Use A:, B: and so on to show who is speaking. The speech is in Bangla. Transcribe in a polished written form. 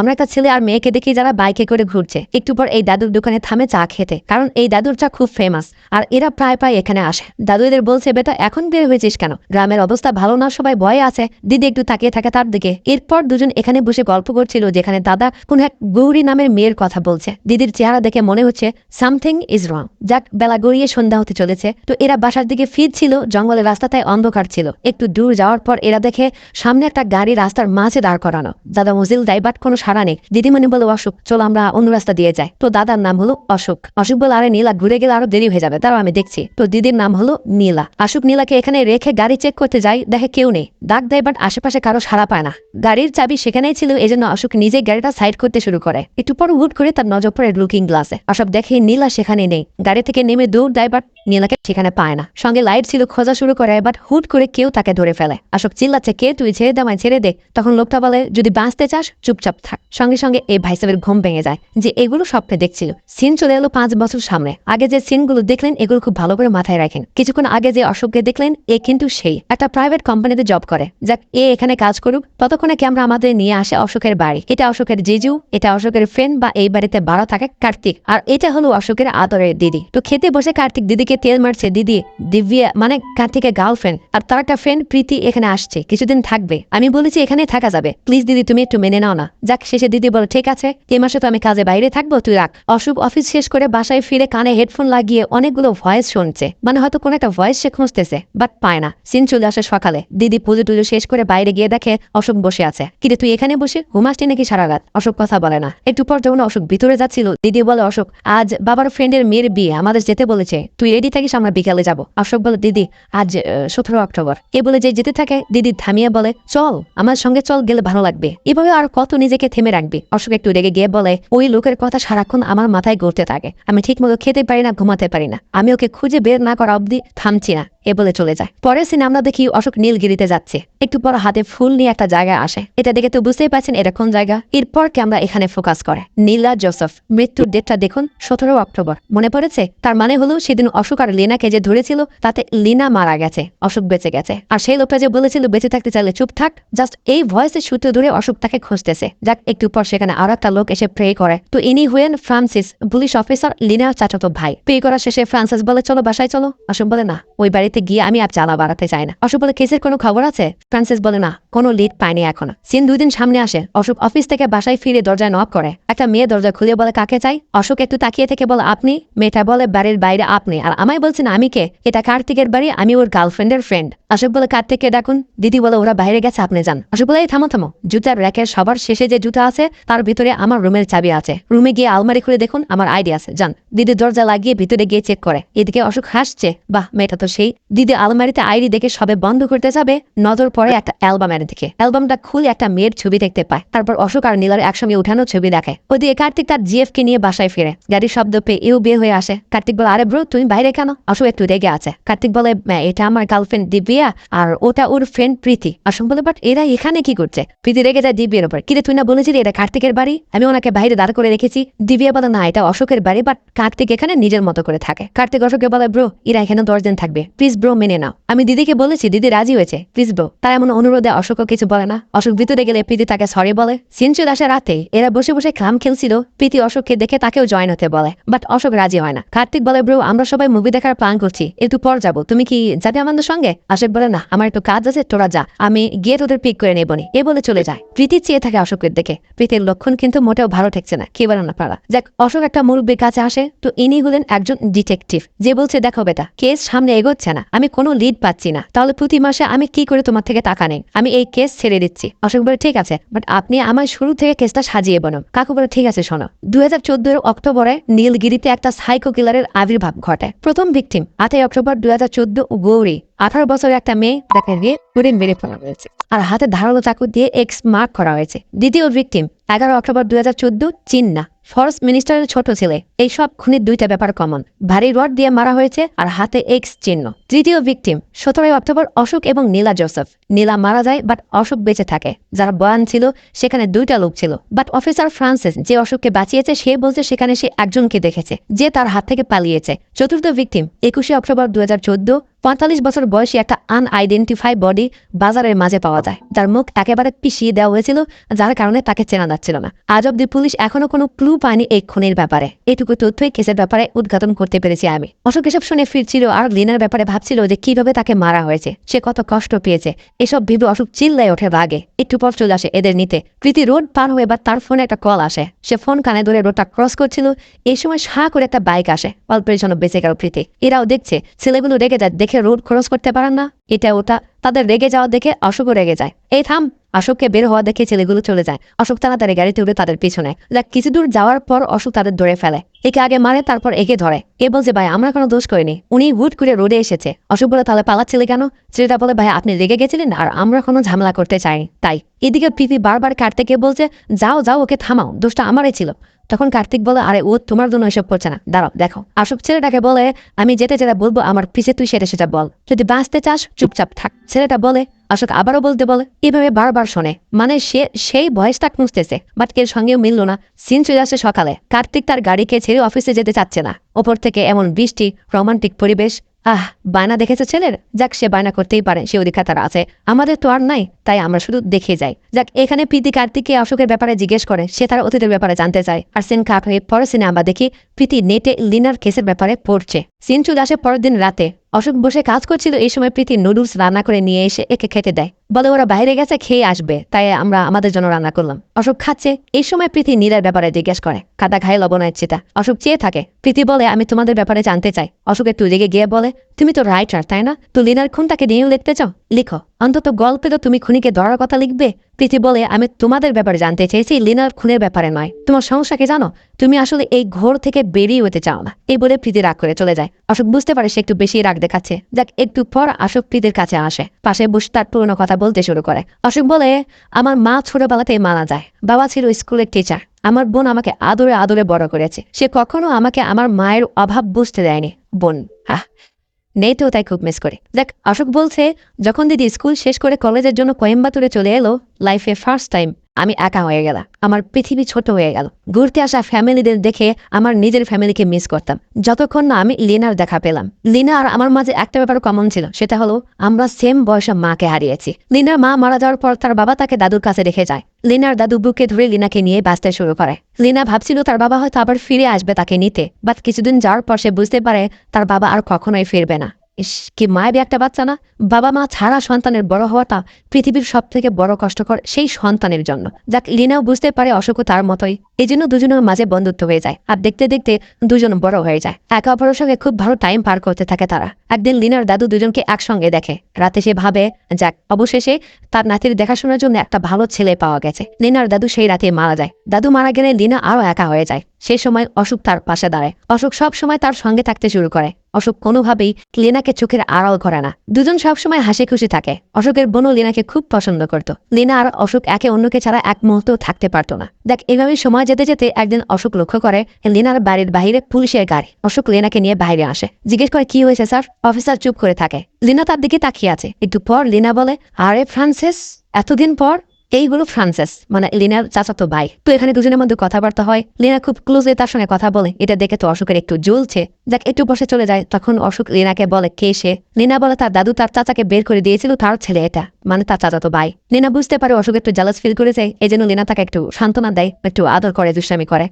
A: আমরা একটা ছেলে আর মেয়েকে দেখি যারা বাইকে করে ঘুরছে। একটু পর এই দাদুর দোকানে থামে চা খেতে, কারণ এই দাদুর চা খুব ফেমাস আর এরা প্রায় প্রায় এখানে আসে। দাদু এদের বলছে, বেটা এখন বের হয়েছিস কেন? গ্রামের অবস্থা ভালো না, সবাই ভয়ে আছে। দিদি একটু তাকিয়ে থাকে তার দিকে। এরপর দুজন এখানে বসে গল্প করছিল, যেখানে দাদা কোন এক গৌরী নামের মেয়ের কথা বলছে। দিদির চেহারা দেখে মনে হচ্ছে সামথিং ইজ রং। যাক, বেলা গড়িয়ে সন্ধ্যা হতে চলেছে। তো এরা বাসার দিকে ফিরছিল, জঙ্গলের রাস্তাটায় অন্ধকার ছিল। একটু দূর যাওয়ার পর এরা দেখে সামনে একটা গাড়ি রাস্তার মাঝে দাঁড় করানো। দাদা মুজিল দেয়, বাট কোনো সাড়া নেই। দিদিমণি বলে, অশোক চলো আমরা অন্য রাস্তা দিয়ে যাই। তো দাদার নাম হলো অশোক। অশোক বলে, আরে নীলা, ঘুরে গেলে আরো দেরি হয়ে যাবে, তারও আমি দেখছি। তো দিদির নাম হলো নীলা। অশোক নীলাকে এখানে রেখে গাড়ি চেক করতে যায়, দেখে কেউ নেই। ডাক দেয়, বাট আশেপাশে কারো সাড়া পায় না। গাড়ির চাবি সেখানেই ছিল, এজন্য অশোক নিজে গাড়িটা সাইড করতে শুরু করে। একটু পর হুট করে তার নজর পড়ে লুকিং গ্লাসে। অশোক দেখে নীলা সেখানে নেই। গাড়ি থেকে নেমে দৌড় দেয়, বাট নীলাকে সেখানে পায় না। সঙ্গে লাইট ছিল, খোঁজা শুরু করে, বাট হুট করে কেউ তাকে ধরে ফেলে। অশোক চিল্লাচ্ছে, কে তুই? ছেড়ে দে আমায়, ছেড়ে দে। তখন লোকটা বলে, যদি বাঁচতে চাস চুপচাপ থাক। সঙ্গে সঙ্গে এই ভাইসাবের ঘুম ভেঙে যায় যে এগুলো স্বপ্নে দেখছিল। সিন চলে এলো 5 বছর সামনে। আগে যে সিনগুলো দেখলেন এগুলো খুব ভালো করে মাথায় রাখেন। কিছুক্ষণ আগে যে অশোককে দেখলেন, এ কিন্তু সেই একটা প্রাইভেট কোম্পানিতে জব করে। যাক, এ এখানে কাজ করুক, ততক্ষণে ক্যামেরা আমাদের নিয়ে আসে অশোকের বাড়ি। এটা অশোকের জিজু, এটা অশোকের ফ্রেন্ড বা এই বাড়িতে বাড়া থাকে কার্তিক, আর এটা হলো অশোকের আদরের দিদি। তো খেতে বসে কার্তিক দিদিকে তেল মারছে। দিদি দিব্যা মানে কার্তিকের গার্লফ্রেন্ড, আর তার একটা ফ্রেন্ড প্রীতি এখানে আসছে, কিছুদিন থাকবে। আমি বলেছি এখানে থাকা যাবে, প্লিজ দিদি তুমি একটু মেনে নাও না। যাক, শেষে দিদি বলে, ঠিক আছে, এই মাসে তো আমি কাজে বাইরে থাকবো, তুই রাখ। অশোক অফিস শেষ করে বাসায় ফিরে কানে হেডফোন লাগিয়ে অনেকগুলো ভয়েস শুনছে, মানে হয়তো কোন একটা ভয়েস সে খুঁজতেছে, বাট পায় না। সিন চলে আসে সকালে। দিদি পুজো টুজো শেষ করে বাইরে গিয়ে দেখে অশোক বসে আছে। কিন্তু তুই এখানে বসে ঘুমাসটি নাকি সারা রাত? অশোক কথা বলে না। একটু পর যখন অশোক ভিতরে যাচ্ছিল, দিদি বলে, অশোক আজ বাবার ফ্রেন্ডের মেয়ের বিয়ে, আমাদের যেতে বলেছে, তুই রেডি থাকিস, আমরা বিকালে যাব। অশোক বলে, দিদি আজ 17 অক্টোবর। এ বলে যে যেতে থাকে, দিদি থামিয়ে বলে, চল আমার সঙ্গে চল, গেলে ভালো লাগবে। এভাবে আর কত নিজেকে থেমে রাখবি? অশোক একটু রেগে গিয়ে বলে, ওই লোকের কথা সারাক্ষণ আমার মাথায় ঘুরতে থাকে, আমি ঠিক মতো খেতে পারি না, ঘুমাতে পারি না, আমি ওকে খুঁজে বের না করা অব্দি থামছি না। এ বলে চলে যায়। পরের সিনে আমরা দেখি অশোক নীলগিরিতে যাচ্ছে। একটু পর হাতে ফুল নিয়ে একটা জায়গায় আসে। এটা দেখে তো বুঝতেই পারছেন এটা কোন জায়গা। এরপর ক্যামেরা এখানে ফোকাস করে। নীলা জোসেফ মৃত্যুর ডেটটা দেখুন, 17 অক্টোবর। মনে পড়েছে? তার মানে হলো সেদিন অশোক আর লিনাকে যে ধরেছিল তাতে লিনা মারা গেছে, অশোক বেঁচে গেছে। আর সেই লোকটা যে বলেছিল বেঁচে থাকতে চাইলে চুপ থাক, জাস্ট এই ভয়েসের সূত্র ধরে অশোক তাকে খুঁজতেছে। যাক, একটু পর সেখানে আর একটা লোক এসে প্রে করে। তো ইনি হলেন ফ্রান্সিস, পুলিশ অফিসার, লিনার চাচাতো ভাই। প্রে করা শেষে ফ্রান্সিস বলে, চলো বাসায় চলো। অশোক বলে, না, ওই বাড়িতে গিয়ে আমি আর জ্বালা বাড়াতে চাই না। অশোক বলে, কেসের কোনো খবর আছে? ফ্রান্সিস বলে, না, কোনো লিড পায়নি এখনো। সিন 2 দিন সামনে আসে। অশোক অফিস থেকে বাসায় ফিরে দরজায় নক করে। একটা মেয়ে দরজা খুলে বলে, কাকে চাই? অশোক একটু তাকিয়ে থেকে বলে, আপনি। মেয়েটা বলে, বাড়ির বাইরে আপনি, আর আমায় বলছেন আমি কে? এটা কার্তিকের বাড়ি, আমি ওর গার্লফ্রেন্ডের ফ্রেন্ড। অশোক বলে, কার্তিককে ডাকুন। দিদি বলে, ওরা বাইরে গেছে, আপনি যান। অশোক বলে, এই থামো থামো, জুতার র্যাকের সবার শেষে যে জুতা আছে তার ভিতরে আমার রুমের চাবি আছে, রুমে গিয়ে আলমারি খুলে দেখুন, আমার আইডি আছে, যান। দিদি দরজা লাগিয়ে ভিতরে গিয়ে চেক করে। এদিকে অশোক হাসছে, বাহ মেয়েটা তো সেই। দিদি আলমারিতে আইডি দেখে সবে বন্ধ করতে যাবে, নজর পড়ে একটা অ্যালবামের দিকে। অ্যালবামটা খুলে একটা মেয়ের ছবি দেখতে পায়। তারপর অশোক আর নীলার একসঙ্গে উঠানো ছবি দেখে। ওদিকে কার্তিক তার জিএফ কে নিয়ে বাসায় ফিরে। গাড়ির শব্দ পেয়ে এও বের হয়ে আসে। কার্তিক বলে, আরে ব্রো তুমি বাইরে কেন? অশোক একটু রেগে আছে। কার্তিক বলে, এটা আমার গার্লফ্রেন্ড দিব্যা, আর ওটা ওর ফ্রেন্ড প্রীতি। অশোক বলে, বাট এরা এখানে কি করছে? প্রীতি রেগে যায় দিব্যার উপর। কিরে তুই না বলেছিলি এটা কার্তিকের বাড়ি? আমি ওনাকে বাইরে দাঁড় করে রেখেছি। দিব্যা বলে, না, এটা অশোকের বাড়ি, বাট কার্তিক এখানে নিজের মতো করে থাকে। কার্তিক অশোককে বলে, ব্রো এরা এখানে 10 দিন থাকবে, প্লিজ ব্রো মেনে নাও। আমি দিদিকে বলেছি, দিদি রাজি হয়েছে, প্লিজ ব্রো। তার এমন অনুরোধে অশোকও কিছু বলে না। অশোক ভিতরে গেলে প্রীতি তাকে সরি বলে। সিন চলে আসে রাতে। এরা বসে বসে ক্লাম খেলছিল। প্রীতি অশোককে দেখে তাকেও জয়েন হতে বলে, বাট অশোক রাজি হয় না। কার্তিক বলে, ব্রো আমরা সবাই মুভি দেখার প্ল্যান করছি, একটু পর যাবো, তুমি কি যাবে আমাদের সঙ্গে? অশোক বলে, না, আমার একটু কাজ আছে, তোরা যা, আমি গিয়ে তোদের পিক করে নেবনি। এ বলে চলে যায়। প্রীতি চেয়ে থাকে অশোকের দিকে। প্রীতির লক্ষণ কিন্তু মোটেও ভালো ঠেকছে না, কি বলেন আপনারা? যাক, অশোক একটা মুরব্বীর কাছে আসে। তো ইনি হলেন একজন ডিটেকটিভ, যে বলছে, দেখো বেটা, কেস সামনে এগোচ্ছে না, আমি কোনো লিড পাচ্ছি না, তাহলে প্রতি মাসে আমি কি করে তোমার থেকে টাকা নেই? আমি এই কেস ছেড়ে দিচ্ছি। অশোক বলে, ঠিক আছে, বাট আপনি আমার শুরু থেকে কেসটা সাজিয়ে বলুন। কাকু বলে, ঠিক আছে শোনো। 2014 অক্টোবরে নীলগিরিতে একটা সাইকো কিলারের আবির্ভাব ঘটে। প্রথম ভিকটিম 8 অক্টোবর 2014 গৌরী, 18 বছরের একটা মেয়ে, তাকে রেপ করে মেরে ফেলা হয়েছে আর হাতে ধারালো চাকু দিয়ে এক্স মার্ক করা হয়েছে। দ্বিতীয় ভিকটিম 11 অক্টোবর 2014 চিন্না, ফরেস্ট মিনিস্টারের ছোট ছেলে। এই সব খুনের 2টা ব্যাপার কমন, ভারী রড দিয়ে মারা হয়েছে আর হাতে এক্স চিহ্ন। তৃতীয় ভিকটিম 17 অক্টোবর অশোক এবং নীলা জোসেফ। নীলা মারা যায়, বাট অশোক বেঁচে থাকে। যারা বয়ান ছিল সেখানে 2টা লোক ছিল, বাট অফিসার ফ্রান্সিস যে অশোককে বাঁচিয়েছে সে বলছে সেখানে সে একজনকে দেখেছে যে তার হাত থেকে পালিয়েছে। চতুর্থ ভিকটিম 21 অক্টোবর 2014 45 বছর বয়সী একটা আনআইডেন্টিফাই বডি বাজারের মাঝে পাওয়া যায়, যার মুখ একেবারে পিছিয়ে দেওয়া হয়েছিল, যার কারণে তাকে চেনা যাচ্ছিল না। আজ অব্দি পুলিশ এখনো কোনো ক্লু পায়নি এই খুনের ব্যাপারে। এটুকু তথ্যই কেসের ব্যাপারে উদ্ঘাটন করতে পেরেছি আমি। অশোক এসব শুনে ফিরছিল আর লিনার ব্যাপারে ভাবছিল যে কিভাবে তাকে মারা হয়েছে, সে কত কষ্ট পেয়েছে। এসব ভেবে অশোক চিল্লায় ওঠে রাগে। একটু পর চলে আসে এদের নিতে। প্রীতি রোড পার হয়ে বা তার ফোনে একটা কল আসে। সে ফোন কানে ধরে রোডটা ক্রস করছিল। এই সময় সাঁ করে একটা বাইক আসে। অল্পের জন্য বেঁচে গেল প্রীতি। এরাও দেখছে ছেলেগুলো রেগে যায়, দেখে রোড ক্রস করতে পারেন না, এটা ওটা। তাদের রেগে যাওয়া দেখে অশোকও রেগে যায়। এই থাম। অশোককে বের হওয়া দেখে ছেলেগুলো চলে যায়। অশোক তাড়াতাড়ি গাড়িতে উঠে তাদের পিছনে। কিছু দূর যাওয়ার পর অশোক তাদের ধরে ফেলে। একে আগে মারে, তারপর একে ধরে। এ বলছে ভাই আমরা কোনো দোষ করিনি, উনি হুট করে রোডে এসেছে। অশোক বলে তাহলে পালাচ্ছিলে কেন? ছেলেটা বলে ভাই আপনি রেগে গেছিলেন আর আমরা কোনো ঝামেলা করতে চাইনি তাই। এদিকে প্রীতি বারবার কার্তিককে বলছে যাও যাও ওকে থামাও, দোষটা আমারই ছিল। তখন কার্তিক বলে আরে ও তোমার জন্য এসব করছে না, দাঁড়াও দেখো। অশোক ছেলেটাকে বলে আমি যেতে যেটা বলবো আমার পিছে তুই সেটা সেটা বল, যদি বাঁচতে চাস চুপচাপ থাক। ছেলেটা বলে অশোক আবারও বলতে বলে, এভাবে বারবার শোনে। মানে সে সেই ভয়েসটা খুঁজতেছে, বাট কের সঙ্গেও মিলল না। সিন চলে আসে সকালে। কার্তিক তার গাড়িকে ছেড়ে অফিসে যেতে চাচ্ছে না। ওপর থেকে এমন বৃষ্টি, রোমান্টিক পরিবেশ। বায়না দেখেছে ছেলের, যাক সে বায়না করতেই পারে, সে অধিকার তার আছে, আমাদের তো আর নাই, তাই আমরা শুধু দেখে যাই। যাক এখানে প্রীতি কার্তিককে অশোকের ব্যাপারে জিজ্ঞেস করে, সে তার অতীতের ব্যাপারে জানতে চায়। আর সিন কাট হয়ে পরের সিনে আমরা দেখি প্রীতি নেটে লিনার কেসের ব্যাপারে পড়ছে। সিন চলে আসে পরের দিন রাতে। অশোক বসে কাজ করছিল, এই সময় প্রীতি নুডলস রান্না করে নিয়ে এসে একে খেতে দেয়। বলে ওরা বাইরে গেছে, খেয়ে আসবে, তাই আমরা আমাদের জন্য রান্না করলাম। অশোক খাচ্ছে। এই সময় প্রীতি নীলার ব্যাপারে জিজ্ঞেস করে। কাদা খায় লবণের চিতা। অশোক চেয়ে থাকে। প্রীতি বলে আমি তোমাদের ব্যাপারে জানতে চাই। অশোক একটু রেগে গিয়ে বলে তুমি তো রাইটার তাই না, তো লিনার খুনটাকে নিয়েও লিখতে চাও, লিখো, অন্তত গল্পে তো তুমি খুনিকে ধরার কথা লিখবে। প্রীতি বলে আমি তোমাদের ব্যাপারে জানতে চাইছি, লিনার খুনের ব্যাপারে নয়। তোমার সমস্যা কি জানো? তুমি আসলে এই ঘোর থেকে বেরিয়ে হতে চাও না। এই বলে প্রীতি রাগ করে চলে যায়। অশোক বুঝতে পারে সে একটু বেশি রাগ দেখাচ্ছে। যাক একটু পর অশোক প্রীতির কাছে আসে। পাশে বসে তার পুরনো কথা বলতে শুরু করে। অশোক বলে আমার মা ছোটবেলাতেই মারা যায়। বাবা ছিল স্কুলের টিচার। আমার বোন আমাকে আদরে আদরে বড় করেছে। সে কখনো আমাকে আমার মায়ের অভাব বুঝতে দেয়নি। বোন নেটেও তাই খুব মিস করে। দেখ অশোক বলছে যখন দিদি স্কুল শেষ করে কলেজের জন্য কোয়েম্বাটুরে চলে এলো, লাইফে ফার্স্ট টাইম আমি একা হয়ে গেলাম। আমার পৃথিবী ছোট হয়ে গেল। ঘুরতে আসা ফ্যামিলিদের দেখে আমার নিজের ফ্যামিলিকে মিস করতাম, যতক্ষণ না আমি লিনার দেখা পেলাম। লিনা আর আমার মাঝে একটা ব্যাপার কমন ছিল, সেটা হলো আমরা সেম বয়সে মাকে হারিয়েছি। লিনার মা মারা যাওয়ার পর তার বাবা তাকে দাদুর কাছে রেখে যায়। লিনার দাদু বুকে ধরে লিনাকে নিয়ে বাঁচতে শুরু করে। লিনা ভাবছিল তার বাবা হয়তো আবার ফিরে আসবে তাকে নিতে, বাট কিছুদিন যাওয়ার পর সে বুঝতে পারে তার বাবা আর কখনোই ফিরবে না। ইস কি মায়ের একটা বাচ্চা না। বাবা মা ছাড়া সন্তানের বড় হওয়াটা পৃথিবীর সব থেকে বড় কষ্টকর সেই সন্তানের জন্য। যাক লিনাও বুঝতে পারে অশোকও তার মতোই। এই জন্য দুজনের মাঝে বন্ধুত্ব হয়ে যায় আর দেখতে দেখতে দুজন বড় হয়ে যায়। একে অপরের সঙ্গে খুব ভালো টাইম পার করতে থাকে তারা। একদিন লিনার দাদু দুজনকে একসঙ্গে দেখে। রাতে সে ভাবে যাক অবশেষে তার নাতির দেখাশোনার জন্য একটা ভালো ছেলে পাওয়া গেছে। লিনার দাদু সেই রাতে মারা যায়। দাদু মারা গেলে লিনা আরো একা হয়ে যায়। সেই সময় অশোক তার পাশে দাঁড়ায়। অশোক সব সময় তার সঙ্গে থাকতে শুরু করে। অশোক কোনোভাবেই লিনাকে চোখের আড়াল করে না। দুজন সবসময় হাসি খুশি থাকে। অশোকের বোনও লিনাকে খুব পছন্দ করত। লিনা আর অশোক একে অন্যকে ছাড়া এক মুহূর্তেও থাকতে পারতো না। দেখ এভাবে সময় যেতে যেতে একদিন অশোক লক্ষ্য করে লিনার বাড়ির বাইরে পুলিশের গাড়ি। অশোক লিনাকে নিয়ে বাইরে আসে। জিজ্ঞেস করে কি হয়েছে স্যার? অফিসার চুপ করে থাকে। লিনা তার দিকে তাকিয়ে আছে। একটু পর লিনা বলে আরে ফ্রান্সিস, এতদিন পর। এইগুলো ফ্রান্সিস মানে লিনার চাচাতো ভাই। তো এখানে দুজনের মধ্যে কথাবার্তা হয়। লিনা খুব ক্লোজলি তার সঙ্গে কথা বলে। এটা দেখে তো অশোকের একটু জ্বলছে। যাক একটু বসে চলে যায়। তখন অশোক লিনাকে বলে কে সে? লিনা বলে তার দাদু তার চাচাকে বের করে দিয়েছিল, তার ছেলে এটা, মানে তার চাচাতো ভাই। লিনা বুঝতে পারে অশোক একটু জালাস ফিল করেছে, এই জন্য লিনা তাকে একটু সান্ত্বনা দেয়, একটু আদর করে, দুষ্টামি করে।